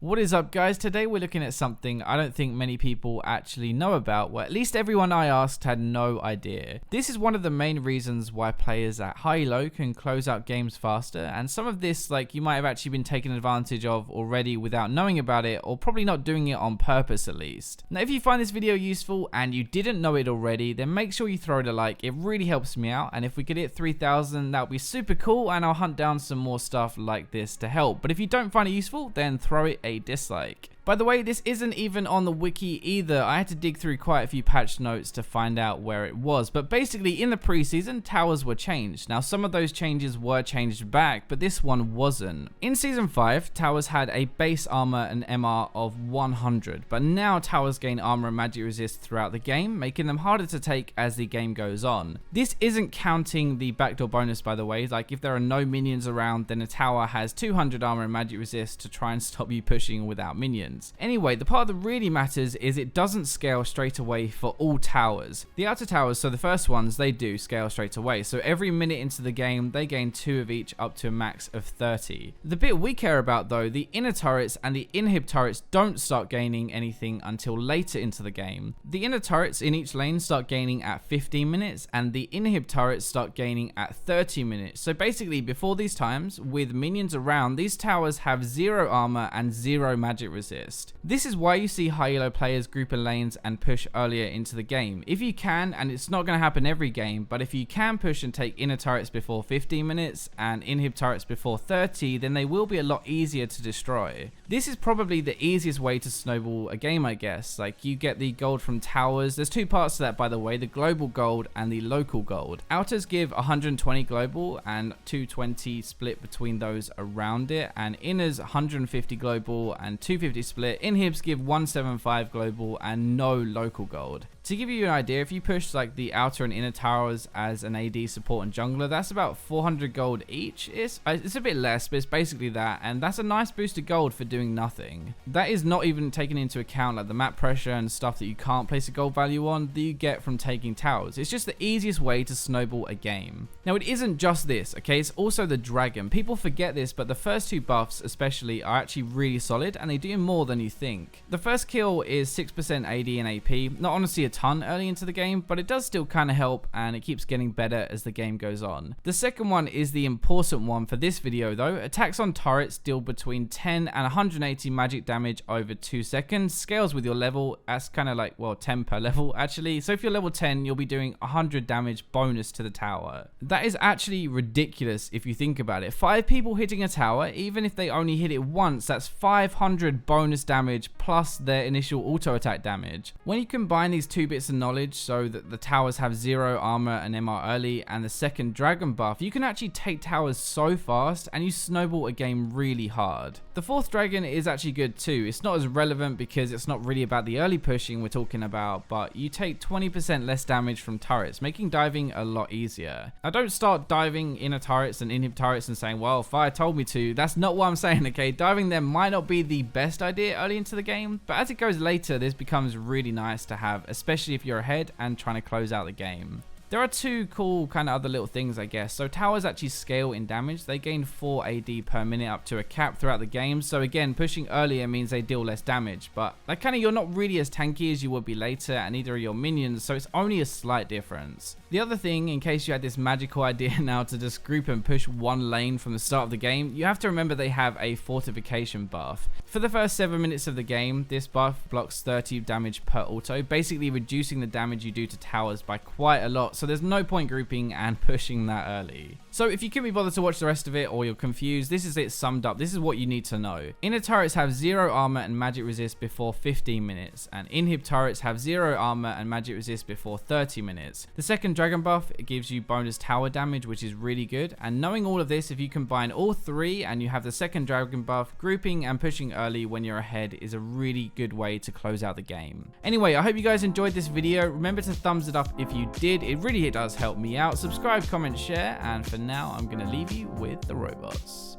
What is up, guys? Today we're looking at something I don't think many people actually know about, well, at least everyone I asked had no idea. This is one of the main reasons why players at high-low can close out games faster, and some of this you might have actually been taken advantage of already without knowing about it, or probably not doing it on purpose at least. Now, if you find this video useful and you didn't know it already, then make sure you throw it a like. It really helps me out, and if we could hit 3,000, that would be super cool, and I'll hunt down some more stuff like this to help. But if you don't find it useful, then throw it a dislike. By the way, this isn't even on the wiki either. I had to dig through quite a few patch notes to find out where it was. But basically, in the preseason, towers were changed. Now, some of those changes were changed back, but this one wasn't. In Season 5, towers had a base armor and MR of 100, but now towers gain armor and magic resist throughout the game, making them harder to take as the game goes on. This isn't counting the backdoor bonus, by the way. Like, if there are no minions around, then a tower has 200 armor and magic resist to try and stop you pushing without minions. Anyway, the part that really matters is it doesn't scale straight away for all towers. The outer towers, so the first ones, they do scale straight away. So every minute into the game, they gain 2 of each up to a max of 30. The bit we care about though, the inner turrets and the inhib turrets don't start gaining anything until later into the game. The inner turrets in each lane start gaining at 15 minutes and the inhib turrets start gaining at 30 minutes. So basically before these times, with minions around, these towers have 0 armor and 0 magic resist. This is why you see high elo players group in lanes and push earlier into the game. If you can, and it's not going to happen every game, but if you can push and take inner turrets before 15 minutes and inhib turrets before 30, then they will be a lot easier to destroy. This is probably the easiest way to snowball a game, I guess. Like, you get the gold from towers. There's 2 parts to that, by the way, the global gold and the local gold. Outers give 120 global and 220 split between those around it, and inners 150 global and 250 split. Inhibs give 175 global and no local gold. To give you an idea, if you push like the outer and inner towers as an AD support and jungler, that's about 400 gold each. It's a bit less, but it's basically that, and that's a nice boost to gold for doing nothing. That is not even taking into account like the map pressure and stuff that you can't place a gold value on that you get from taking towers. It's just the easiest way to snowball a game. Now, it isn't just this, okay? It's also the dragon. People forget this, but the first 2 buffs especially are actually really solid, and they do more than you think. The first kill is 6% AD and AP, not honestly a ton early into the game, but it does still kind of help, and it keeps getting better as the game goes on. The second one is the important one for this video though. Attacks on turrets deal between 10 and 180 magic damage over 2 seconds, scales with your level. That's kind of like, well, 10 per level actually. So if you're level 10, you'll be doing 100 damage bonus to the tower. That is actually ridiculous if you think about it. 5 people hitting a tower, even if they only hit it once, that's 500 bonus damage plus their initial auto attack damage. When you combine these 2 bits of knowledge, so that the towers have 0 armor and MR early and the second dragon buff, you can actually take towers so fast and you snowball a game really hard. The 4th dragon is actually good too. It's not as relevant because it's not really about the early pushing we're talking about, but you take 20% less damage from turrets, making diving a lot easier. Now, don't start diving inner turrets and inhib turrets and saying, well, Fire told me to. That's not what I'm saying, okay? Diving them might not be the best idea early into the game, but as it goes later, this becomes really nice to have, especially if you're ahead and trying to close out the game. There are 2 cool kind of other little things, I guess. So towers actually scale in damage. They gain 4 AD per minute up to a cap throughout the game. So again, pushing earlier means they deal less damage, but like kind of you're not really as tanky as you would be later, and neither are your minions, so it's only a slight difference. The other thing, in case you had this magical idea now to just group and push one lane from the start of the game, you have to remember they have a fortification buff. For the first 7 minutes of the game, this buff blocks 30 damage per auto, basically reducing the damage you do to towers by quite a lot. So there's no point grouping and pushing that early. So if you couldn't be bothered to watch the rest of it, or you're confused, this is it summed up. This is what you need to know. Inner turrets have 0 armor and magic resist before 15 minutes, and inhib turrets have 0 armor and magic resist before 30 minutes. The second dragon buff, it gives you bonus tower damage, which is really good. And knowing all of this, if you combine all 3 and you have the second dragon buff, grouping and pushing early when you're ahead is a really good way to close out the game. Anyway, I hope you guys enjoyed this video. Remember to thumbs it up if you did. It really does help me out. Subscribe, comment, share, and for now, I'm going to leave you with the robots.